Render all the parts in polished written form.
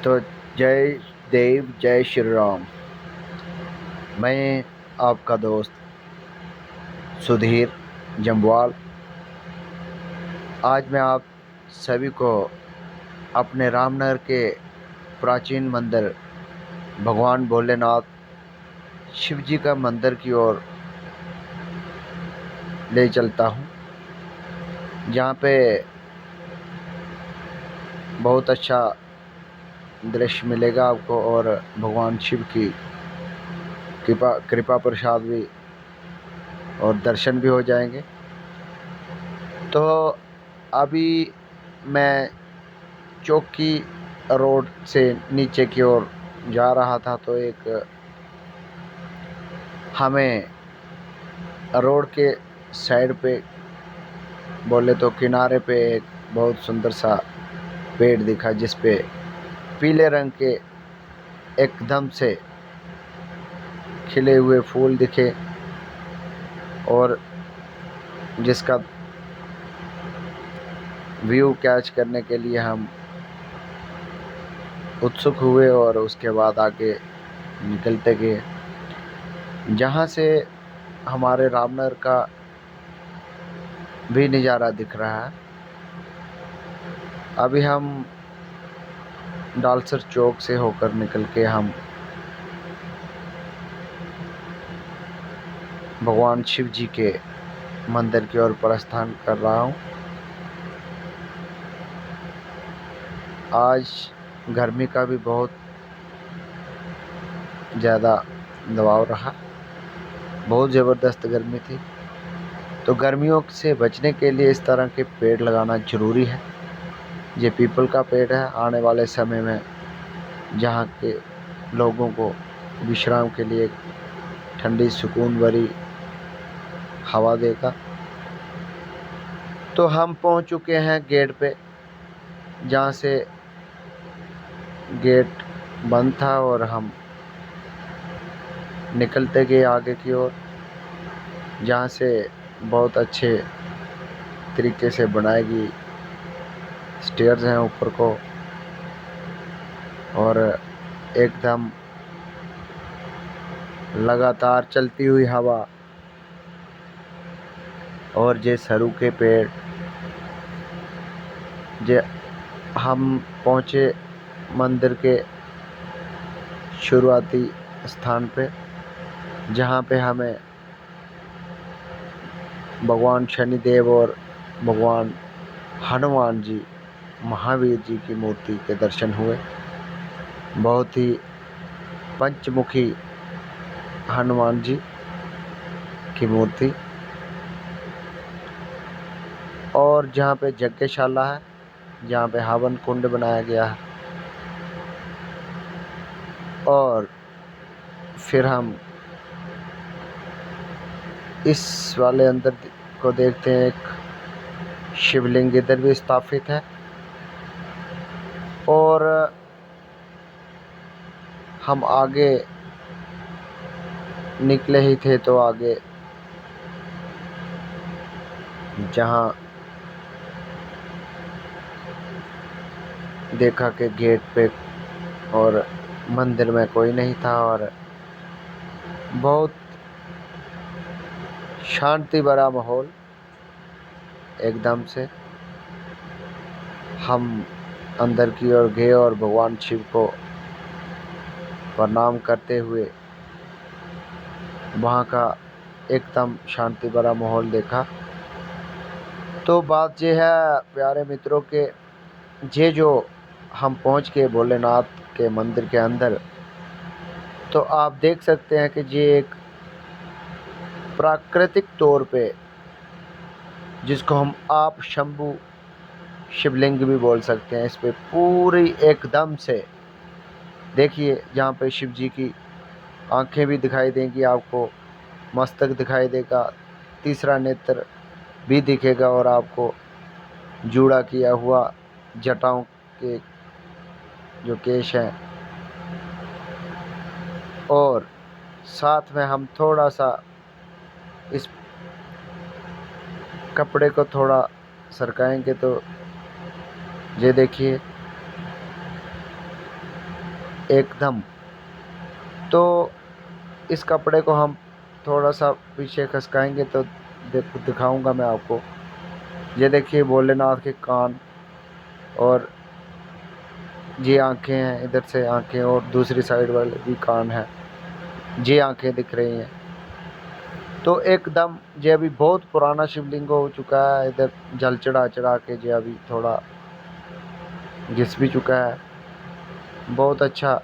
तो जय देव जय श्री राम। मैं आपका दोस्त सुधीर जम्वाल आज मैं आप सभी को अपने रामनगर के प्राचीन मंदिर भगवान भोलेनाथ शिव जी का मंदिर की ओर ले चलता हूँ, जहाँ पे बहुत अच्छा दृश्य मिलेगा आपको और भगवान शिव की कृपा प्रसाद भी और दर्शन भी हो जाएंगे। तो अभी मैं चौकी रोड से नीचे की ओर जा रहा था, तो एक हमें रोड के साइड पे बोले तो किनारे पे एक बहुत सुंदर सा पेड़ दिखा, जिस पे पीले रंग के एकदम से खिले हुए फूल दिखे और जिसका व्यू कैच करने के लिए हम उत्सुक हुए और उसके बाद आगे निकलते गए, जहाँ से हमारे रामनगर का भी नज़ारा दिख रहा है। अभी हम डालसर चौक से होकर निकल के हम भगवान शिव जी के मंदिर की ओर प्रस्थान कर रहा हूँ। आज गर्मी का भी बहुत ज़्यादा दबाव रहा, बहुत ज़बरदस्त गर्मी थी। तो गर्मियों से बचने के लिए इस तरह के पेड़ लगाना ज़रूरी है। ये पीपल का पेड़ है, आने वाले समय में जहाँ के लोगों को विश्राम के लिए ठंडी सुकून भरी हवा देगा। तो हम पहुँच चुके हैं गेट पे, जहाँ से गेट बंद था और हम निकलते गए आगे की ओर, जहाँ से बहुत अच्छे तरीके से बनाई गई स्टेयर्स हैं ऊपर को और एकदम लगातार चलती हुई हवा और जे सरू के पेड़। जे हम पहुँचे मंदिर के शुरुआती स्थान पे, जहाँ पे हमें भगवान शनिदेव और भगवान हनुमान जी महावीर जी की मूर्ति के दर्शन हुए। बहुत ही पंचमुखी हनुमान जी की मूर्ति, और जहाँ पे यज्ञशाला है, जहाँ पे हवन कुंड बनाया गया है। और फिर हम इस वाले अंदर को देखते हैं, एक शिवलिंग इधर भी स्थापित है। और हम आगे निकले ही थे तो आगे जहाँ देखा कि गेट पे और मंदिर में कोई नहीं था और बहुत शांति भरा माहौल। एकदम से हम अंदर की ओर गए और भगवान शिव को प्रणाम करते हुए वहाँ का एकदम शांति भरा माहौल देखा। तो बात ये है प्यारे मित्रों के, ये जो हम पहुँच गए भोलेनाथ के मंदिर के अंदर, तो आप देख सकते हैं कि ये एक प्राकृतिक तौर पे, जिसको हम आप शंभु शिवलिंग भी बोल सकते हैं, इस पे पूरी एकदम से देखिए, जहाँ पे शिव जी की आंखें भी दिखाई देंगी आपको, मस्तक दिखाई देगा, तीसरा नेत्र भी दिखेगा और आपको जूड़ा किया हुआ जटाओं के जो केश हैं। और साथ में हम थोड़ा सा इस कपड़े को थोड़ा सरकाएंगे तो ये देखिए एकदम। तो इस कपड़े को हम थोड़ा सा पीछे खसकाएंगे तो दिखाऊंगा मैं आपको। ये देखिए भोलेनाथ के कान और ये आंखें हैं, इधर से आंखें और दूसरी साइड वाले भी कान हैं, ये आंखें दिख रही हैं। तो एकदम ये अभी बहुत पुराना शिवलिंग हो चुका है, इधर जल चढ़ा चढ़ा के ये अभी थोड़ा घिस भी चुका है। बहुत अच्छा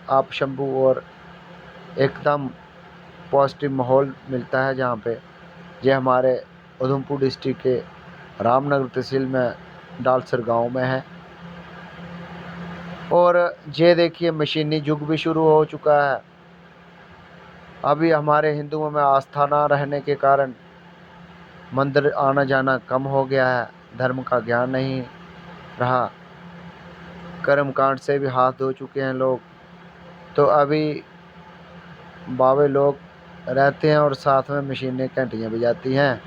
आप शंभू और एकदम पॉजिटिव माहौल मिलता है जहाँ पे। ये हमारे उधमपुर डिस्ट्रिक्ट के रामनगर तहसील में डालसर गांव में है। और ये देखिए मशीनी युग भी शुरू हो चुका है। अभी हमारे हिंदुओं में आस्था ना रहने के कारण मंदिर आना जाना कम हो गया है, धर्म का ज्ञान नहीं रहा, कर्म कांड से भी हाथ धो चुके हैं लोग। तो अभी बाबे लोग रहते हैं और साथ में मशीनें घंटियाँ बजाती हैं।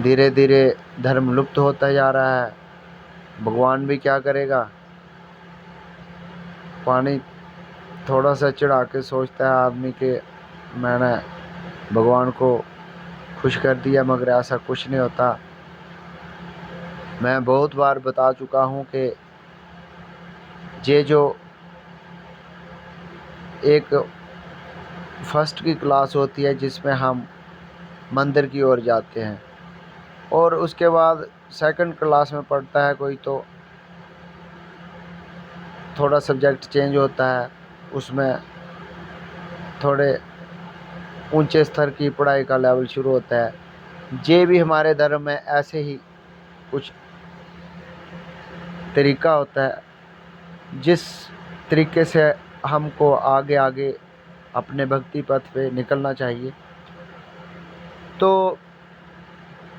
धीरे धीरे धर्म लुप्त होता जा रहा है। भगवान भी क्या करेगा, पानी थोड़ा सा चढ़ा के सोचता है आदमी के मैंने भगवान को खुश कर दिया, मगर ऐसा कुछ नहीं होता। मैं बहुत बार बता चुका हूँ कि ये जो एक फर्स्ट की क्लास होती है जिसमें हम मंदिर की ओर जाते हैं, और उसके बाद सेकंड क्लास में पढ़ता है कोई, तो थोड़ा सब्जेक्ट चेंज होता है, उसमें थोड़े ऊंचे स्तर की पढ़ाई का लेवल शुरू होता है। ये भी हमारे धर्म में ऐसे ही कुछ तरीका होता है जिस तरीके से हमको आगे आगे अपने भक्ति पथ पे निकलना चाहिए। तो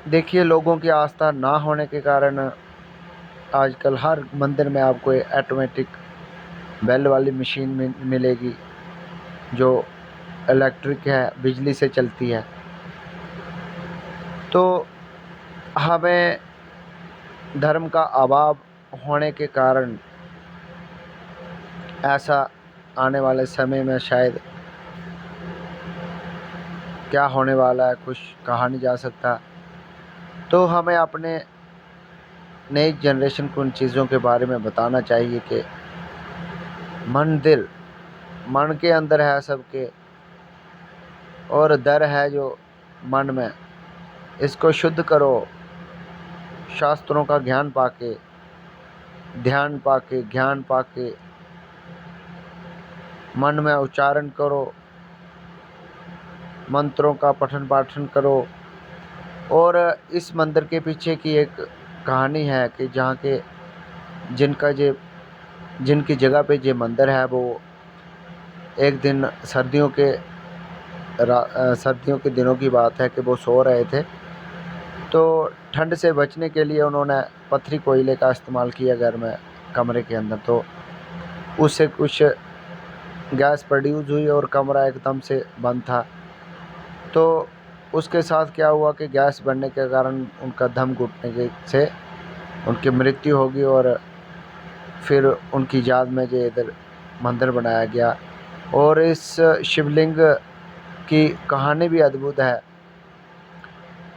देखिए लोगों की आस्था ना होने के कारण आजकल हर मंदिर में आपको ऑटोमेटिक बेल वाली मशीन मिलेगी जो इलेक्ट्रिक है, बिजली से चलती है। तो हमें धर्म का अभाव होने के कारण ऐसा आने वाले समय में शायद क्या होने वाला है कुछ कहा नहीं जा सकता। तो हमें अपने नई जनरेशन को उन चीज़ों के बारे में बताना चाहिए कि मंदिर मन के अंदर है सबके, और दर है जो मन में, इसको शुद्ध करो, शास्त्रों का ज्ञान पाके, ध्यान पाके, ज्ञान पाके, मन में उच्चारण करो, मंत्रों का पठन पाठन करो। और इस मंदिर के पीछे की एक कहानी है कि जहाँ के जिनकी जगह पे ये मंदिर है, वो एक दिन सर्दियों के दिनों की बात है कि वो सो रहे थे, तो ठंड से बचने के लिए उन्होंने पथरी कोयले का इस्तेमाल किया घर में कमरे के अंदर। तो उससे कुछ गैस प्रोड्यूस हुई और कमरा एकदम से बंद था। तो उसके साथ क्या हुआ कि गैस बढ़ने के कारण उनका दम घुटने से उनकी मृत्यु होगी, और फिर उनकी याद में जो इधर मंदिर बनाया गया। और इस शिवलिंग की कहानी भी अद्भुत है।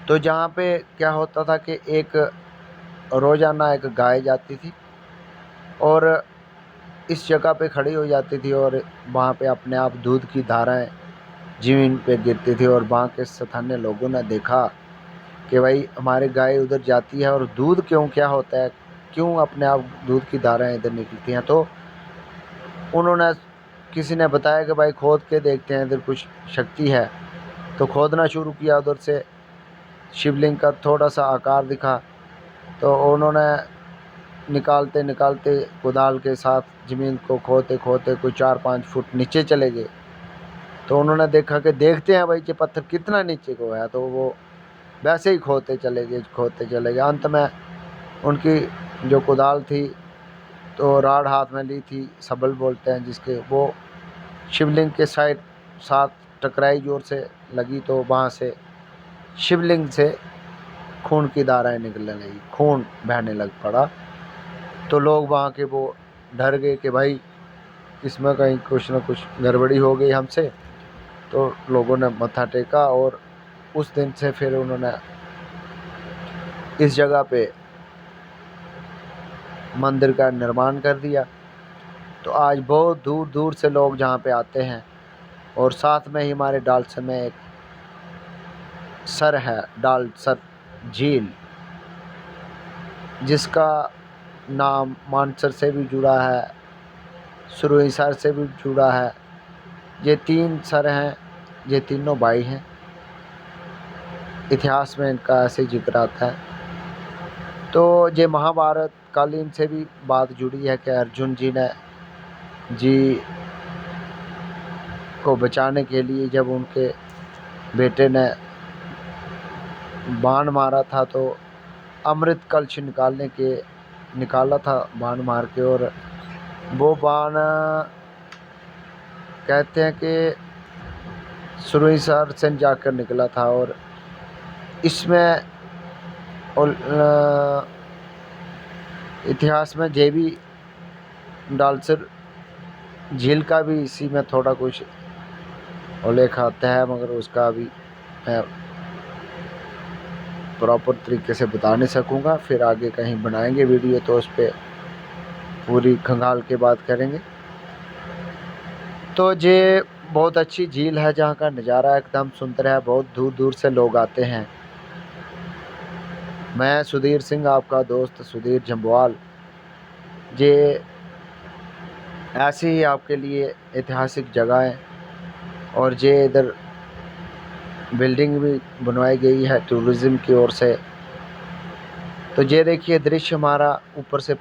तो जहाँ पे क्या होता था कि एक रोज़ाना एक गाय जाती थी और इस जगह पे खड़ी हो जाती थी, और वहाँ पे अपने आप दूध की धाराएं ज़मीन पे गिरती थी। और वहाँ के स्थानीय लोगों ने देखा कि भाई हमारी गाय उधर जाती है और दूध क्यों, क्या होता है, क्यों अपने आप दूध की धाराएं इधर निकलती हैं। तो उन्होंने किसी ने बताया कि भाई खोद के देखते हैं इधर कुछ शक्ति है। तो खोदना शुरू किया, उधर से शिवलिंग का थोड़ा सा आकार दिखा। तो उन्होंने निकालते निकालते कुदाल के साथ ज़मीन को खोदते खोदते कोई 4-5 फुट नीचे चले गए। तो उन्होंने देखा कि देखते हैं भाई कि पत्थर कितना नीचे को है। तो वो वैसे ही खोदते चले गए। अंत में उनकी जो कुदाल थी तो राड हाथ में ली थी, सबल बोलते हैं जिसके, वो शिवलिंग के साथ टकराई, जोर से लगी। तो वहाँ से शिवलिंग से खून की धाराएं निकलने लगी, खून बहने लग पड़ा। तो लोग वहाँ के वो डर गए कि भाई इसमें कहीं कुछ न कुछ गड़बड़ी हो गई हमसे, तो लोगों ने मत्था टेका और उस दिन से फिर उन्होंने इस जगह पे मंदिर का निर्माण कर दिया। तो आज बहुत दूर दूर से लोग जहाँ पे आते हैं, और साथ में ही हमारे डालसर में एक सर है, डालसर झील, जिसका नाम मानसर से भी जुड़ा है, सुरईसर से भी जुड़ा है। ये 3 सर हैं, ये तीनों भाई हैं। इतिहास में इनका ऐसे जिक्र आता है। तो ये महाभारत कालीन से भी बात जुड़ी है कि अर्जुन जी ने जी को बचाने के लिए जब उनके बेटे ने बाण मारा था, तो अमृत कलश निकाला था बाण मार के, और वो बाण कहते हैं कि सुरईसर से जाकर निकला था। और इसमें और इतिहास में जे भी डालसर झील का भी इसी में थोड़ा कुछ उल्लेख आता है, मगर उसका अभी मैं प्रॉपर तरीके से बता नहीं सकूँगा। फिर आगे कहीं बनाएंगे वीडियो तो उस पर पूरी खंगाल के बात करेंगे। तो ये बहुत अच्छी झील है जहाँ का नज़ारा एकदम सुंदर है, बहुत दूर दूर से लोग आते हैं। मैं सुधीर सिंह, आपका दोस्त सुधीर जम्वाल, ये ऐसी ही आपके लिए ऐतिहासिक जगह है। और ये इधर बिल्डिंग भी बनवाई गई है टूरिज़्म की ओर से। तो ये देखिए दृश्य हमारा ऊपर से